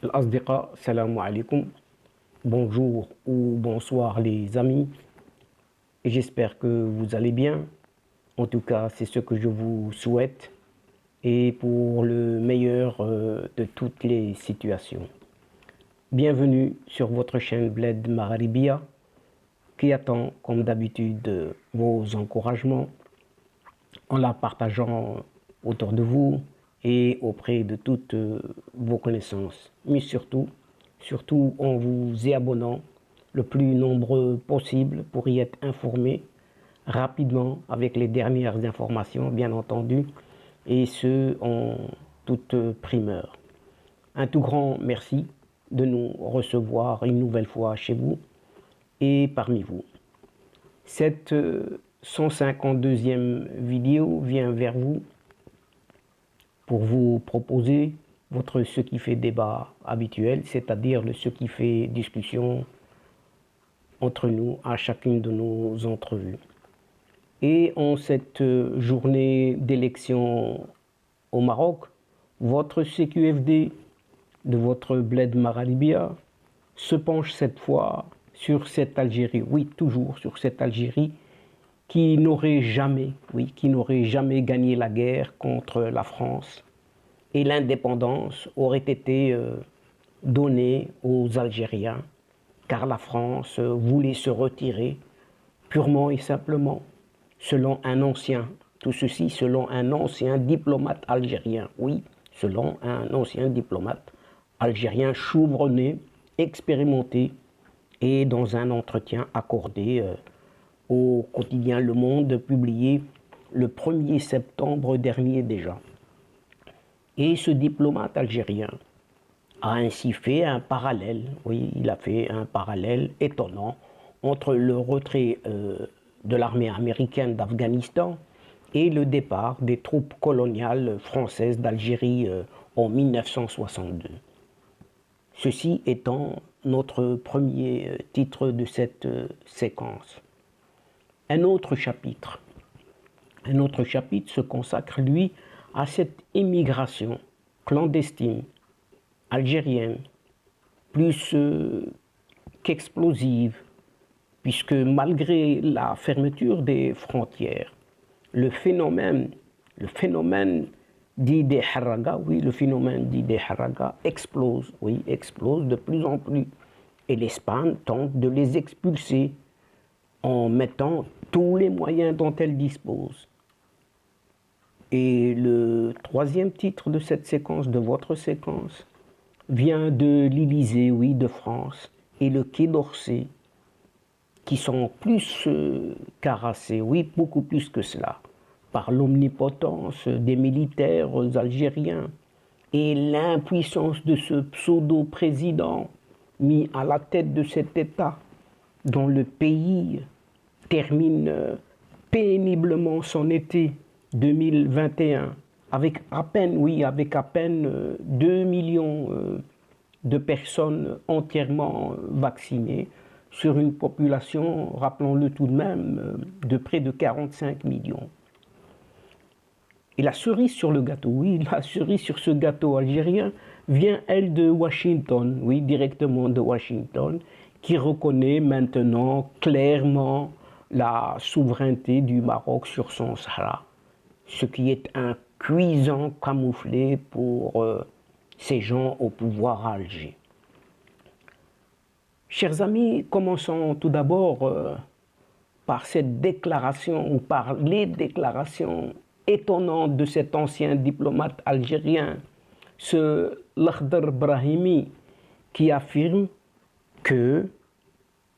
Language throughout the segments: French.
Al-Asdiqa, salam alaikum. Bonjour ou bonsoir les amis. Et j'espère que vous allez bien. En tout cas, c'est ce que je vous souhaite. Et pour le meilleur de toutes les situations. Bienvenue sur votre chaîne Bled Maghribia qui attend comme d'habitude vos encouragements en la partageant autour de vous et auprès de toutes vos connaissances. Mais surtout en vous y abonnant le plus nombreux possible pour y être informé rapidement avec les dernières informations, bien entendu, et ce en toute primeur. Un tout grand merci de nous recevoir une nouvelle fois chez vous et parmi vous. Cette 152e vidéo vient vers vous pour vous proposer votre ce qui fait débat habituel, c'est-à-dire le ce qui fait discussion entre nous à chacune de nos entrevues. Et en cette journée d'élection au Maroc, votre CQFD de votre Bled Maghribia se penche cette fois sur cette Algérie, oui, toujours sur cette Algérie qui n'aurait jamais gagné la guerre contre la France et l'indépendance aurait été donnée aux Algériens car la France voulait se retirer purement et simplement selon un ancien, tout ceci selon un ancien diplomate algérien, oui, selon un ancien diplomate algérien chevronné, expérimenté et dans un entretien accordé au quotidien Le Monde, publié le 1er septembre dernier déjà. Et ce diplomate algérien a ainsi fait un parallèle, oui, il a fait un parallèle étonnant entre le retrait de l'armée américaine d'Afghanistan et le départ des troupes coloniales françaises d'Algérie en 1962. Ceci étant notre premier titre de cette séquence. Un autre chapitre se consacre, lui, à cette immigration clandestine algérienne, plus qu'explosive, puisque malgré la fermeture des frontières, le phénomène dit des Haraga, oui, le phénomène dit des Haraga explose, oui, explose de plus en plus. Et l'Espagne tente de les expulser en mettant tous les moyens dont elle dispose. Et le troisième titre de cette séquence, de votre séquence, vient de l'Élysée, oui, de France, et le Quai d'Orsay, qui sont plus carassés, oui, beaucoup plus que cela, par l'omnipotence des militaires algériens et l'impuissance de ce pseudo-président mis à la tête de cet État, dont le pays termine péniblement son été 2021 avec à peine, oui, avec à peine 2 millions de personnes entièrement vaccinées sur une population, rappelons-le tout de même, de près de 45 millions. Et la cerise sur le gâteau, oui, la cerise sur ce gâteau algérien vient, elle, de Washington, oui, directement de Washington, qui reconnaît maintenant clairement la souveraineté du Maroc sur son Sahara, ce qui est un cuisant camouflé pour ces gens au pouvoir à Alger. Chers amis, commençons tout d'abord par cette déclaration ou par les déclarations étonnantes de cet ancien diplomate algérien, ce Lakhdar Brahimi, qui affirme que,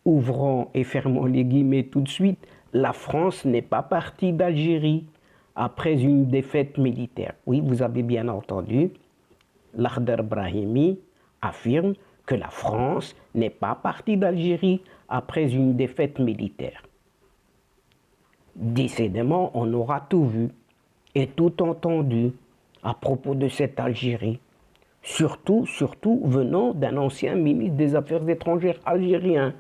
ouvrons et fermons les guillemets tout de suite, la France n'est pas partie d'Algérie après une défaite militaire. Oui, vous avez bien entendu, Lakhdar Brahimi affirme que la France n'est pas partie d'Algérie après une défaite militaire. Décidément, on aura tout vu et tout entendu à propos de cette Algérie, surtout venant d'un ancien ministre des Affaires étrangères algérien,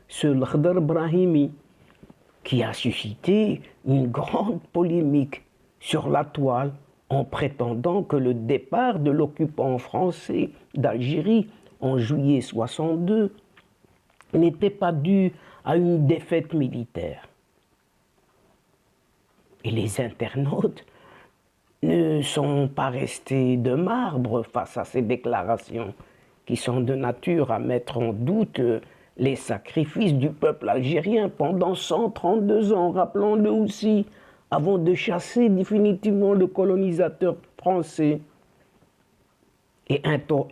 ce Lakhdar Brahimi, qui a suscité une grande polémique sur la toile en prétendant que le départ de l'occupant français d'Algérie en juillet 62 n'était pas due à une défaite militaire. Et les internautes ne sont pas restés de marbre face à ces déclarations qui sont de nature à mettre en doute les sacrifices du peuple algérien pendant 132 ans, rappelons-le aussi, avant de chasser définitivement le colonisateur français. Et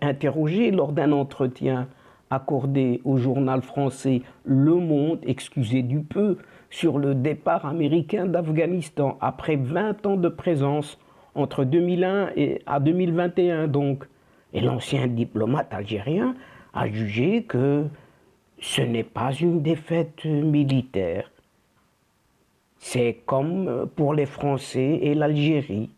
interrogé lors d'un entretien accordé au journal français Le Monde, excusez du peu, sur le départ américain d'Afghanistan après 20 ans de présence entre 2001 et à 2021 donc. Et l'ancien diplomate algérien a jugé que ce n'est pas une défaite militaire. C'est comme pour les Français et l'Algérie.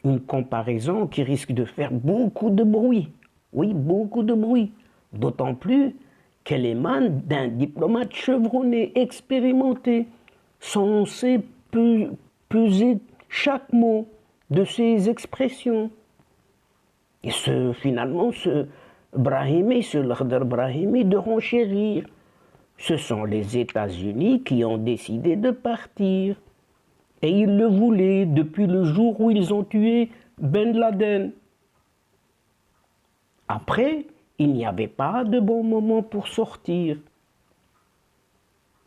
Une comparaison qui risque de faire beaucoup de bruit. Oui, beaucoup de bruit. D'autant plus qu'elle émane d'un diplomate chevronné, expérimenté, censé peser chaque mot de ses expressions. Et finalement, ce Brahimi, ce Lakhdar Brahimi, de renchérir. Ce sont les États-Unis qui ont décidé de partir. Et ils le voulaient depuis le jour où ils ont tué Ben Laden. Après, il n'y avait pas de bon moment pour sortir.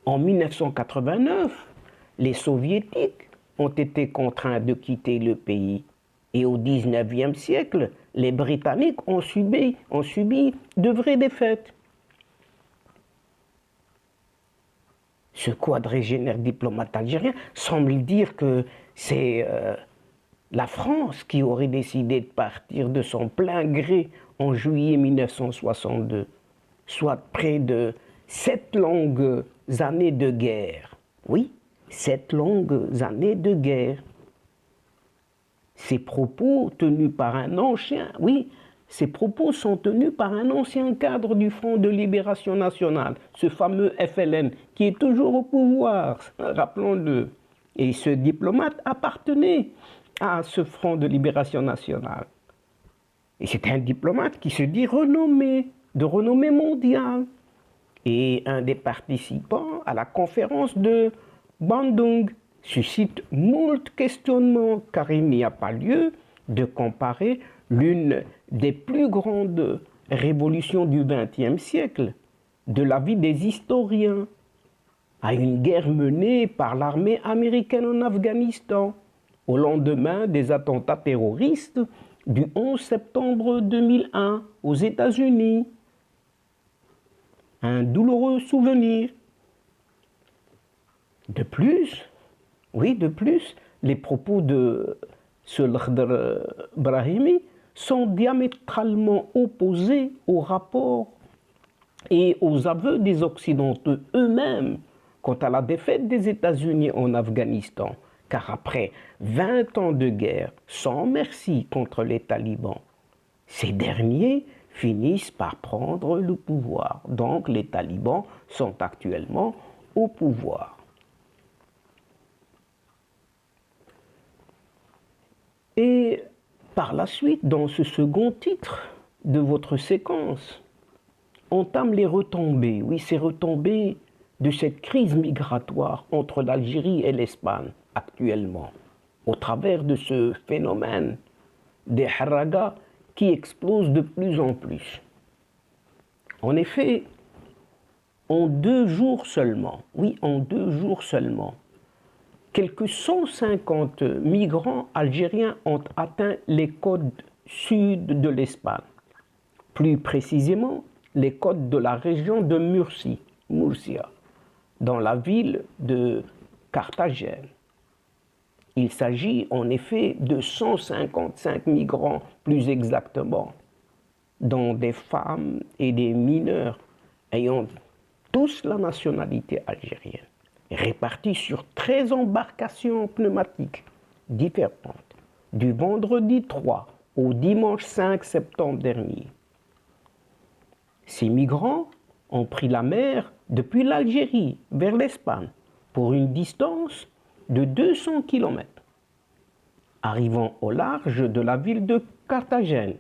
En 1989, les Soviétiques ont été contraints de quitter le pays. Et au XIXe siècle, les Britanniques ont subi de vraies défaites. Ce quadragénaire diplomate algérien semble dire que c'est la France qui aurait décidé de partir de son plein gré en juillet 1962, soit près de 7 longues années de guerre. Oui, 7 longues années de guerre. Ces propos tenus par un ancien, oui, ces propos sont tenus par un ancien cadre du Front de Libération Nationale, ce fameux FLN, qui est toujours au pouvoir, rappelons-le. Et ce diplomate appartenait à ce Front de Libération Nationale. Et c'est un diplomate qui se dit renommé, de renommée mondiale. Et un des participants à la conférence de Bandung suscite moult questionnements, car il n'y a pas lieu de comparer l'une des plus grandes révolutions du XXe siècle, de l'avis des historiens, à une guerre menée par l'armée américaine en Afghanistan, au lendemain des attentats terroristes du 11 septembre 2001 aux États-Unis. Un douloureux souvenir. De plus, les propos de ce Lakhdar Brahimi sont diamétralement opposés aux rapports et aux aveux des Occidentaux eux-mêmes quant à la défaite des États-Unis en Afghanistan. Car après 20 ans de guerre sans merci contre les talibans, ces derniers finissent par prendre le pouvoir. Donc les talibans sont actuellement au pouvoir. Et par la suite, dans ce second titre de votre séquence, entament les retombées, oui, ces retombées de cette crise migratoire entre l'Algérie et l'Espagne actuellement, au travers de ce phénomène des haragas qui explose de plus en plus. En effet, en 2 jours seulement, oui, en 2 jours seulement, quelques 150 migrants algériens ont atteint les côtes sud de l'Espagne, plus précisément les côtes de la région de Murcia, dans la ville de Carthagène. Il s'agit en effet de 155 migrants plus exactement, dont des femmes et des mineurs ayant tous la nationalité algérienne, répartis sur 13 embarcations pneumatiques différentes, du vendredi 3 au dimanche 5 septembre dernier. Ces migrants ont pris la mer depuis l'Algérie vers l'Espagne pour une distance de 200 km, arrivant au large de la ville de Carthagène.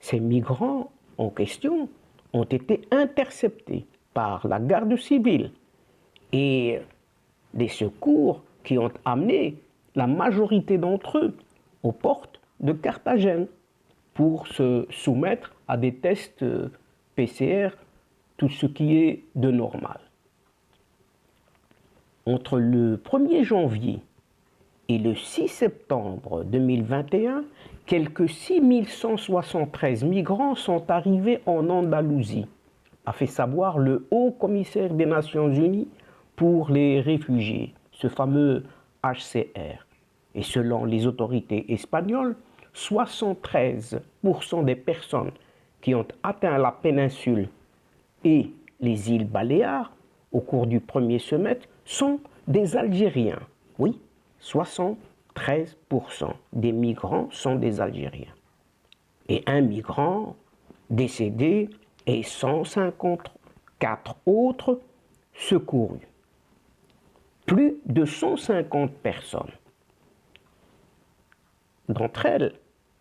Ces migrants en question ont été interceptés par la garde civile et des secours qui ont amené la majorité d'entre eux aux portes de Carthagène pour se soumettre à des tests PCR, tout ce qui est de normal. Entre le 1er janvier et le 6 septembre 2021, quelques 6173 migrants sont arrivés en Andalousie, a fait savoir le Haut Commissaire des Nations Unies pour les réfugiés, ce fameux HCR. Et selon les autorités espagnoles, 73% des personnes qui ont atteint la péninsule et les îles Baléares au cours du premier semestre sont des Algériens. Oui, 73% des migrants sont des Algériens. Et un migrant décédé et 154 autres secourus. Plus de 150 personnes, d'entre elles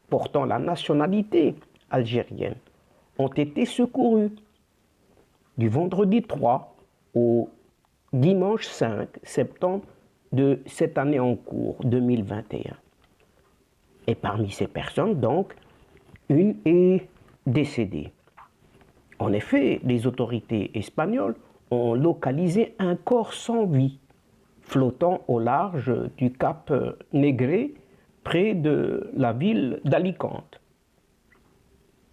portant la nationalité algérienne, ont été secourues du vendredi 3 au dimanche 5 septembre de cette année en cours, 2021. Et parmi ces personnes, donc, une est décédée. En effet, les autorités espagnoles ont localisé un corps sans vie flottant au large du cap Negré, près de la ville d'Alicante.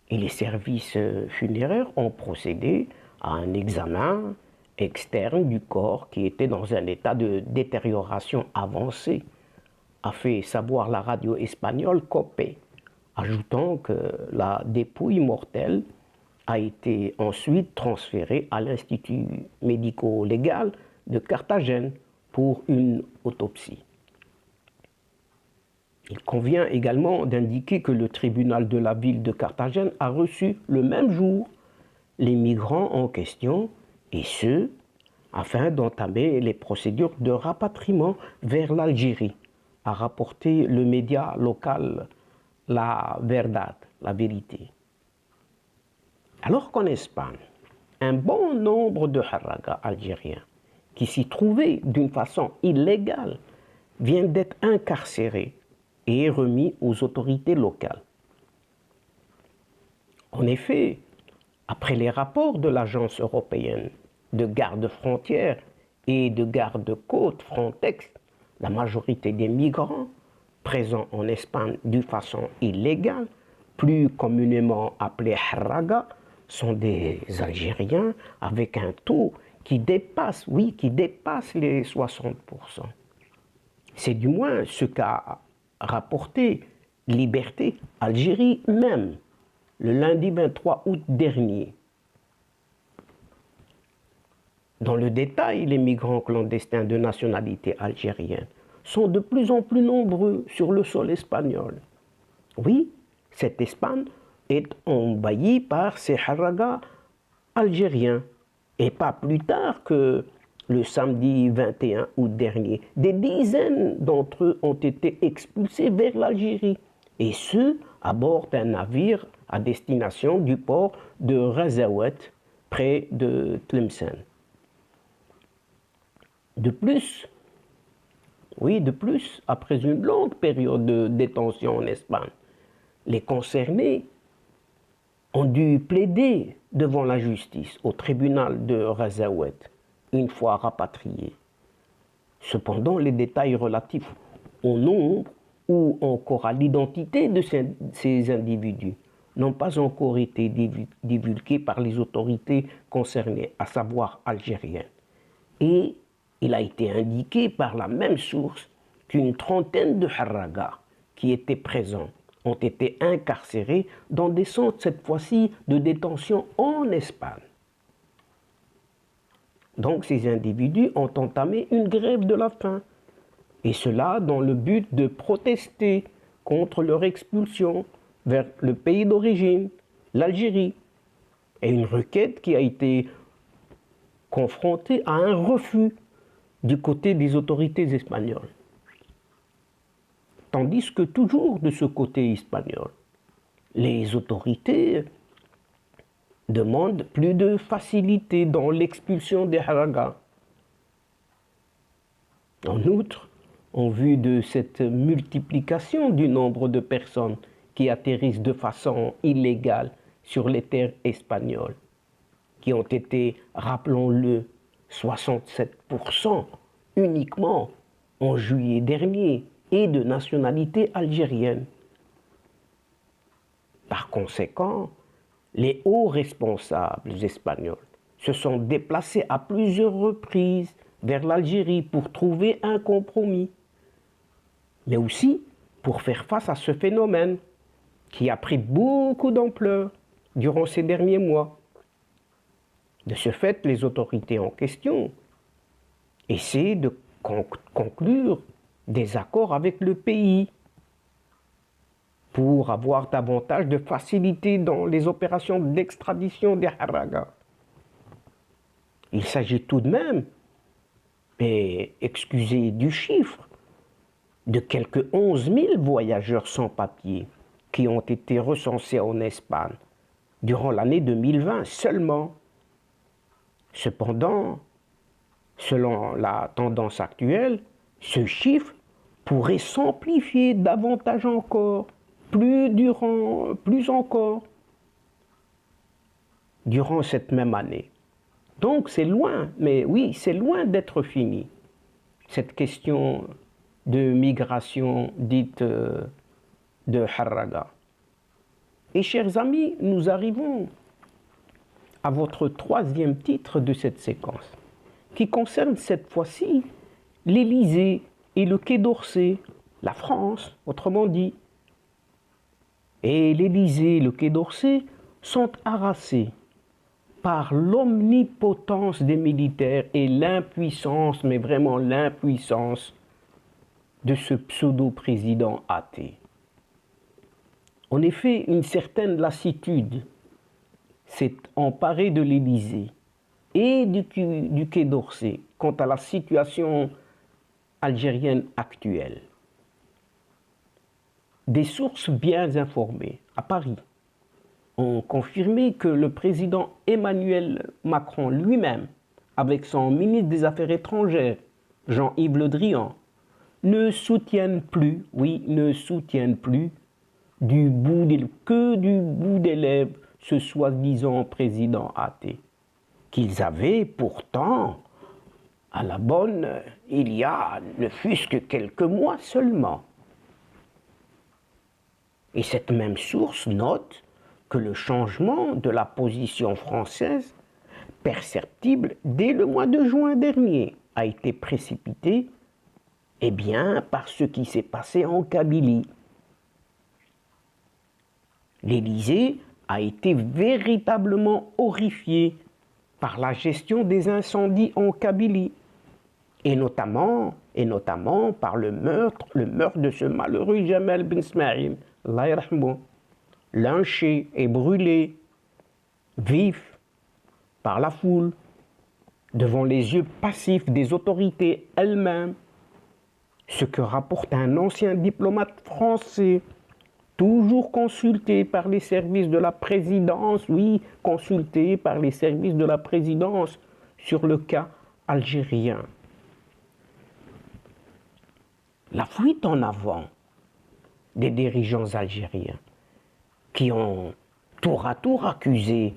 Et les services funéraires ont procédé à un examen externe du corps qui était dans un état de détérioration avancée, a fait savoir la radio espagnole COPE, ajoutant que la dépouille mortelle a été ensuite transférée à l'Institut médico-légal de Carthagène pour une autopsie. Il convient également d'indiquer que le tribunal de la ville de Carthagène a reçu le même jour les migrants en question, et ce, afin d'entamer les procédures de rapatriement vers l'Algérie, a rapporté le média local La Verdad, la vérité. Alors qu'en Espagne, un bon nombre de Harraga algériens qui s'y trouvaient d'une façon illégale viennent d'être incarcérés et remis aux autorités locales. En effet, après les rapports de l'Agence européenne de garde-frontières et de garde-côtes Frontex, la majorité des migrants présents en Espagne d'une façon illégale, plus communément appelés Harraga, sont des Algériens avec un taux qui dépasse, qui dépasse les 60%. C'est du moins ce qu'a rapporté Liberté Algérie même, le lundi 23 août dernier. Dans le détail, les migrants clandestins de nationalité algérienne sont de plus en plus nombreux sur le sol espagnol. Oui, cette Espagne est envahie par ces Harraga algériens. Et pas plus tard que le samedi 21 août dernier, des dizaines d'entre eux ont été expulsés vers l'Algérie, et ce, à bord d'un navire à destination du port de Razaouet, près de Tlemcen. De plus, après une longue période de détention en Espagne, les concernés ont dû plaider devant la justice au tribunal de Razaouet, une fois rapatriés. Cependant, les détails relatifs au nombre ou encore à l'identité de ces individus n'ont pas encore été divulgués par les autorités concernées, à savoir algériennes. Et il a été indiqué par la même source qu'une trentaine de Harraga qui étaient présents ont été incarcérés dans des centres, cette fois-ci, de détention en Espagne. Donc ces individus ont entamé une grève de la faim, et cela dans le but de protester contre leur expulsion vers le pays d'origine, l'Algérie, et une requête qui a été confrontée à un refus du côté des autorités espagnoles. Tandis que toujours de ce côté espagnol, les autorités demandent plus de facilité dans l'expulsion des haragas. En outre, en vue de cette multiplication du nombre de personnes qui atterrissent de façon illégale sur les terres espagnoles, qui ont été, rappelons-le, 67% uniquement en juillet dernier et de nationalité algérienne. Par conséquent, les hauts responsables espagnols se sont déplacés à plusieurs reprises vers l'Algérie pour trouver un compromis, mais aussi pour faire face à ce phénomène qui a pris beaucoup d'ampleur durant ces derniers mois. De ce fait, les autorités en question essaient de conclure des accords avec le pays pour avoir davantage de facilité dans les opérations d'extradition des haragas. Il s'agit tout de même, et excusez du chiffre, de quelques 11 000 voyageurs sans papier qui ont été recensés en Espagne durant l'année 2020 seulement. Cependant, selon la tendance actuelle, ce chiffre pourrait s'amplifier davantage encore, plus encore, durant cette même année. Donc c'est loin, mais oui, c'est loin d'être fini, cette question de migration dite de haraga. Et chers amis, nous arrivons à votre troisième titre de cette séquence, qui concerne cette fois-ci l'Élysée et le Quai d'Orsay, la France, autrement dit. Et l'Élysée et le Quai d'Orsay sont harassés par l'omnipotence des militaires et l'impuissance, mais vraiment l'impuissance de ce pseudo-président athée. En effet, une certaine lassitude s'est emparée de l'Élysée et du Quai d'Orsay quant à la situation algérienne actuelle. Des sources bien informées à Paris ont confirmé que le président Emmanuel Macron lui-même, avec son ministre des Affaires étrangères, Jean-Yves Le Drian, ne soutiennent plus du bout des lèvres ce soi-disant président athée, qu'ils avaient pourtant à la bonne il y a ne fût-ce que quelques mois seulement. Et cette même source note que le changement de la position française, perceptible dès le mois de juin dernier, a été précipité par ce qui s'est passé en Kabylie. L'Élysée a été véritablement horrifié par la gestion des incendies en Kabylie, et notamment par le meurtre de ce malheureux Jamel Ben Smaïl, Allah yarhamou, lynché et brûlé, vif, par la foule, devant les yeux passifs des autorités elles-mêmes, ce que rapporte un ancien diplomate français, toujours consulté par les services de la présidence, consulté par les services de la présidence sur le cas algérien. La fuite en avant des dirigeants algériens qui ont tour à tour accusé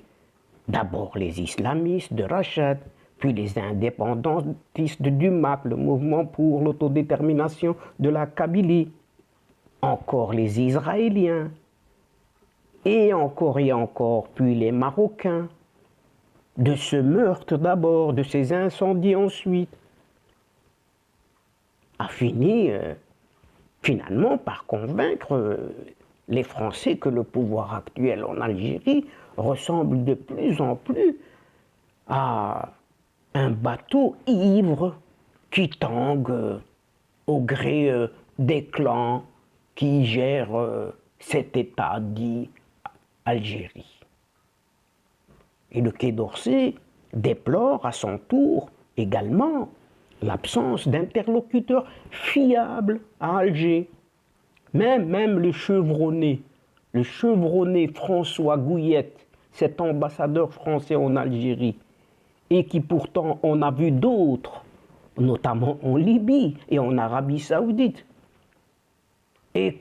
d'abord les islamistes de Rachad, puis les indépendantistes du MAC, le mouvement pour l'autodétermination de la Kabylie, encore les Israéliens, et encore, puis les Marocains, de ce meurtre d'abord, de ces incendies ensuite, a fini finalement par convaincre les Français que le pouvoir actuel en Algérie ressemble de plus en plus à un bateau ivre qui tangue au gré des clans qui gèrent cet État dit Algérie. Et le Quai d'Orsay déplore à son tour également l'absence d'interlocuteurs fiables à Alger. Même le chevronné le chevronné François Gouillette, cet ambassadeur français en Algérie, et qui pourtant on a vu d'autres, notamment en Libye et en Arabie Saoudite, est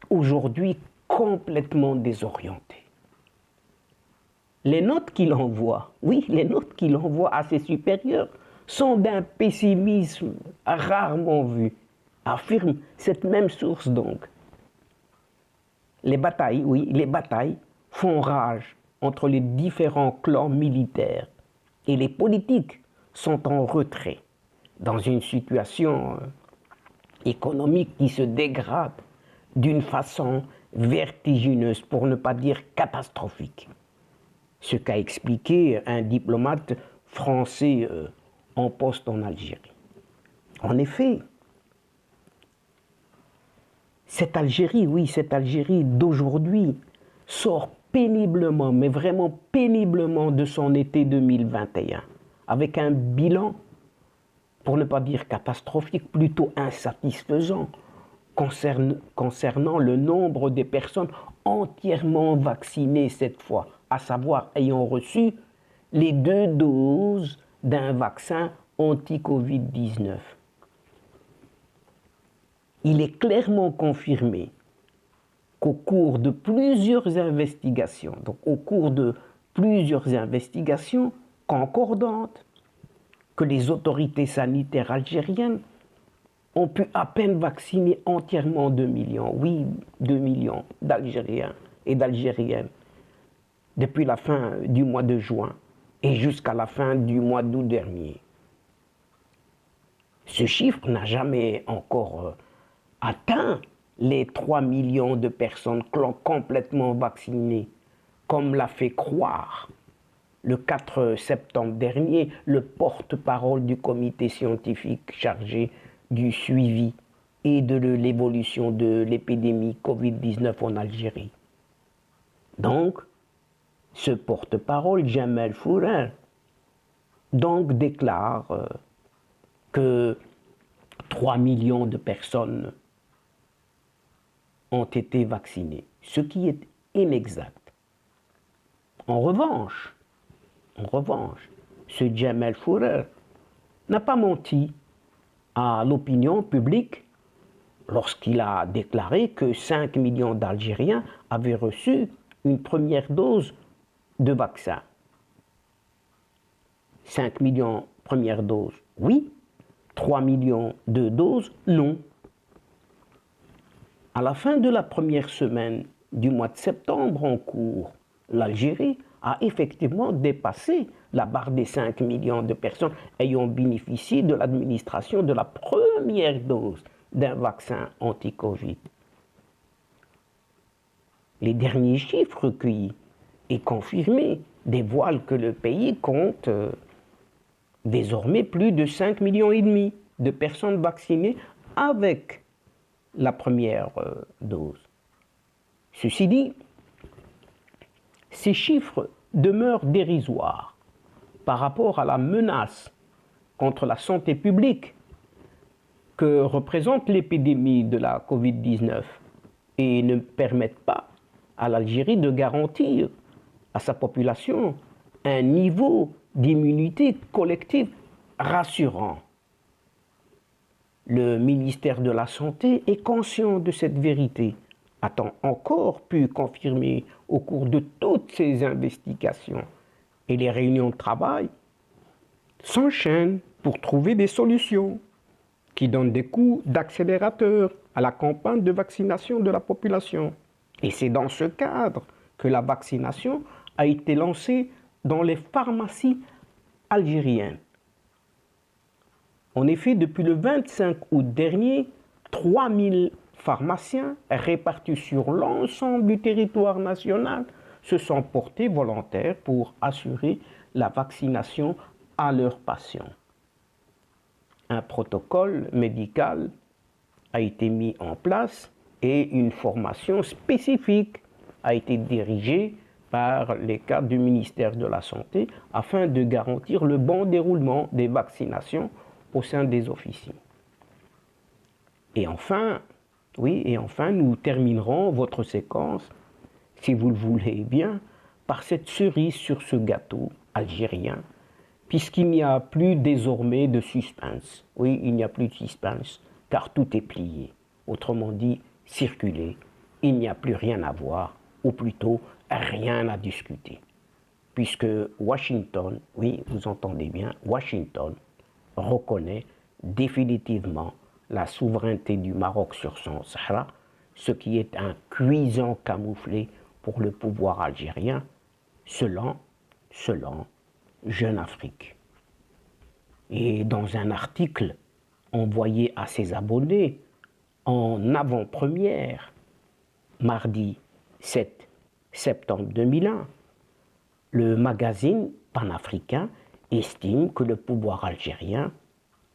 aujourd'hui complètement désorienté. Les notes qu'il envoie, oui, les notes qu'il envoie à ses supérieurs sont d'un pessimisme rarement vu, affirme cette même source donc. Les batailles, oui, les batailles font rage entre les différents clans militaires et les politiques sont en retrait dans une situation économique qui se dégrade d'une façon vertigineuse, pour ne pas dire catastrophique. Ce qu'a expliqué un diplomate français en poste en Algérie. En effet, cette Algérie, oui, cette Algérie d'aujourd'hui sort péniblement, mais vraiment péniblement de son été 2021, avec un bilan, pour ne pas dire catastrophique, plutôt insatisfaisant, concernant le nombre de personnes entièrement vaccinées cette fois, à savoir ayant reçu les 2 doses d'un vaccin anti-Covid-19. Il est clairement confirmé qu'au cours de plusieurs investigations, concordantes, que les autorités sanitaires algériennes ont pu à peine vacciner entièrement 2 millions, oui, 2 millions d'Algériens et d'Algériennes depuis la fin du mois de juin et jusqu'à la fin du mois d'août dernier. Ce chiffre n'a jamais encore atteint les 3 millions de personnes complètement vaccinées, comme l'a fait croire le 4 septembre dernier le porte-parole du comité scientifique chargé du suivi et de l'évolution de l'épidémie Covid-19 en Algérie. Donc, ce porte-parole, Jamel Fourer, donc déclare que 3 millions de personnes ont été vaccinées, ce qui est inexact. En revanche, ce Jamel Fourer n'a pas menti à l'opinion publique lorsqu'il a déclaré que 5 millions d'Algériens avaient reçu une première dose de vaccin. 5 millions première dose, oui. 3 millions de doses, non. À la fin de la première semaine du mois de septembre en cours, l'Algérie a effectivement dépassé la barre des 5 millions de personnes ayant bénéficié de l'administration de la première dose d'un vaccin anti-Covid. Les derniers chiffres recueillis et confirmés dévoilent que le pays compte désormais plus de 5,5 millions de personnes vaccinées avec la première dose. Ceci dit, ces chiffres demeurent dérisoires par rapport à la menace contre la santé publique que représente l'épidémie de la Covid-19 et ne permettent pas à l'Algérie de garantir à sa population un niveau d'immunité collective rassurant. Le ministère de la Santé est conscient de cette vérité, a-t-on encore pu confirmer au cours de toutes ces investigations, et les réunions de travail s'enchaînent pour trouver des solutions qui donnent des coups d'accélérateur à la campagne de vaccination de la population. Et c'est dans ce cadre que la vaccination a été lancée dans les pharmacies algériennes. En effet, depuis le 25 août dernier, 3000 pharmaciens répartis sur l'ensemble du territoire national se sont portés volontaires pour assurer la vaccination à leurs patients. Un protocole médical a été mis en place et une formation spécifique a été dirigée par les cadres du ministère de la Santé afin de garantir le bon déroulement des vaccinations au sein des officines. Et enfin, nous terminerons votre séquence si vous le voulez bien, par cette cerise sur ce gâteau algérien, puisqu'il n'y a plus désormais de suspense. Oui, il n'y a plus de suspense, car tout est plié. Autrement dit, circulé. Il n'y a plus rien à voir, ou plutôt rien à discuter. Puisque Washington, oui, vous entendez bien, Washington reconnaît définitivement la souveraineté du Maroc sur son Sahara, ce qui est un cuisant camouflé pour le pouvoir algérien, selon Jeune Afrique. Et dans un article envoyé à ses abonnés en avant-première, mardi 7 septembre 2001, le magazine panafricain estime que le pouvoir algérien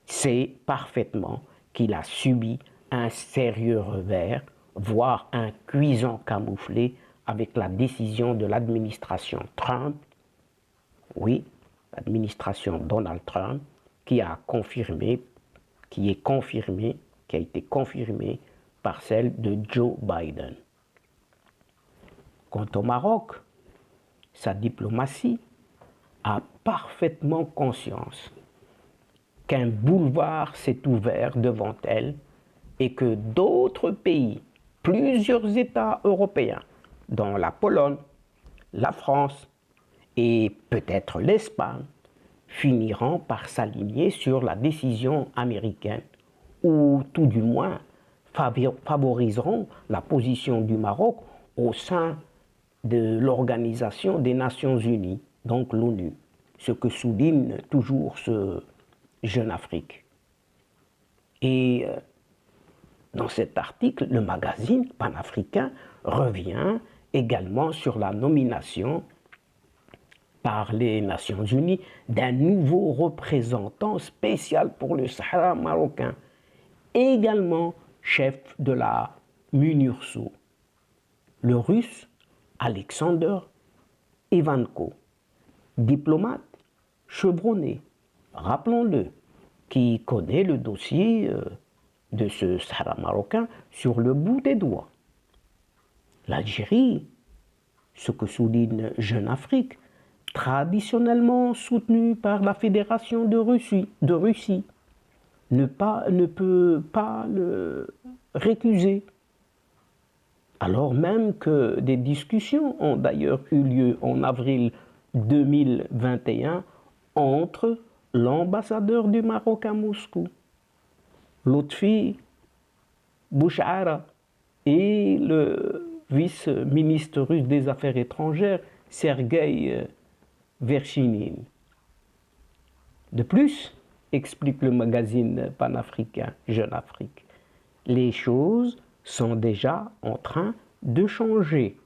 sait parfaitement qu'il a subi un sérieux revers, voire un cuisant camouflé avec la décision de l'administration Trump, oui, l'administration Donald Trump, qui a été confirmée par celle de Joe Biden. Quant au Maroc, sa diplomatie a parfaitement conscience qu'un boulevard s'est ouvert devant elle et que d'autres pays, plusieurs États européens, dont la Pologne, la France et peut-être l'Espagne, finiront par s'aligner sur la décision américaine ou tout du moins favoriseront la position du Maroc au sein de l'Organisation des Nations Unies, donc l'ONU, ce que souligne toujours ce Jeune Afrique. Et dans cet article, le magazine panafricain revient également sur la nomination par les Nations Unies d'un nouveau représentant spécial pour le Sahara marocain, également chef de la MINURSO, le russe Alexander Ivanko, diplomate chevronné, rappelons-le, qui connaît le dossier de ce Sahara marocain sur le bout des doigts. L'Algérie, ce que souligne Jeune Afrique, traditionnellement soutenue par la Fédération de Russie, ne peut pas le récuser. Alors même que des discussions ont d'ailleurs eu lieu en avril 2021 entre l'ambassadeur du Maroc à Moscou, Lotfi Bouchara, et le vice-ministre russe des Affaires étrangères, Sergueï Verchinin. De plus, explique le magazine panafricain Jeune Afrique, les choses sont déjà en train de changer.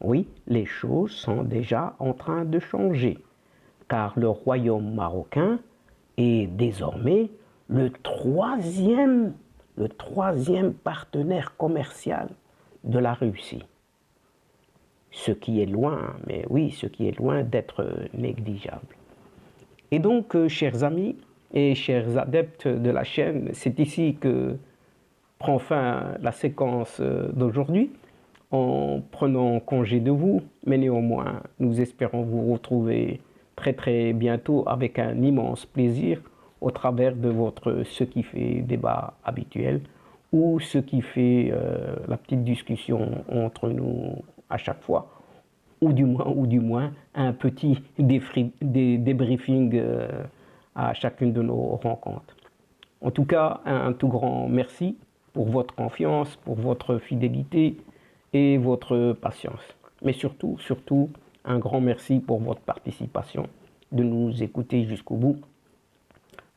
Oui, les choses sont déjà en train de changer, car le royaume marocain est désormais le troisième partenaire commercial de la Russie. Ce qui est loin, mais oui, ce qui est loin d'être négligeable. Et donc, chers amis et chers adeptes de la chaîne, c'est ici que prend fin la séquence d'aujourd'hui, en prenant congé de vous, mais néanmoins, nous espérons vous retrouver très très bientôt avec un immense plaisir au travers de votre Ce qui fait débat habituel ou ce qui fait la petite discussion entre nous à chaque fois, ou du moins un petit débriefing à chacune de nos rencontres. En tout cas, un tout grand merci pour votre confiance, pour votre fidélité et votre patience. Mais surtout, un grand merci pour votre participation, de nous écouter jusqu'au bout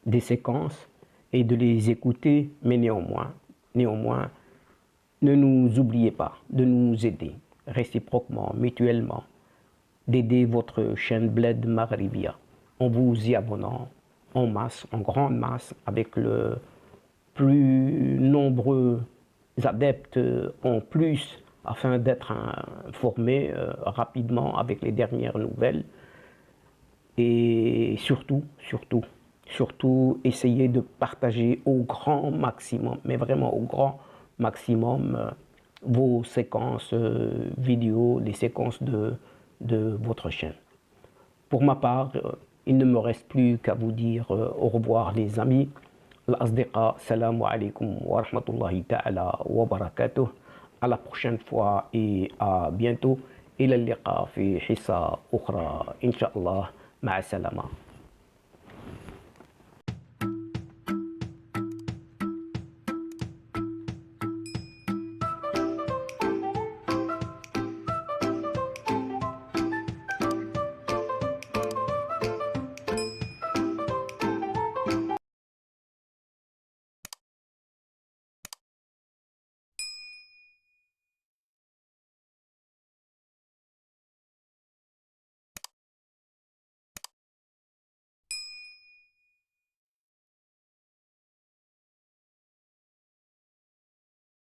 des séquences et de les écouter, mais néanmoins, ne nous oubliez pas de nous aider réciproquement, mutuellement, d'aider votre chaîne Bled Maghribia en vous y abonnant en masse, en grande masse, avec le plus nombreux adeptes en plus, afin d'être informés rapidement avec les dernières nouvelles. Et surtout, essayez de partager au grand maximum, mais vraiment au grand maximum, vos séquences vidéo, les séquences de votre chaîne. Pour ma part, il ne me reste plus qu'à vous dire au revoir les amis. الأصدقاء السلام عليكم ورحمة الله تعالى وبركاته. À la prochaine fois et à bientôt. إلى اللقاء في حصة أخرى إن شاء الله. مع السلامة.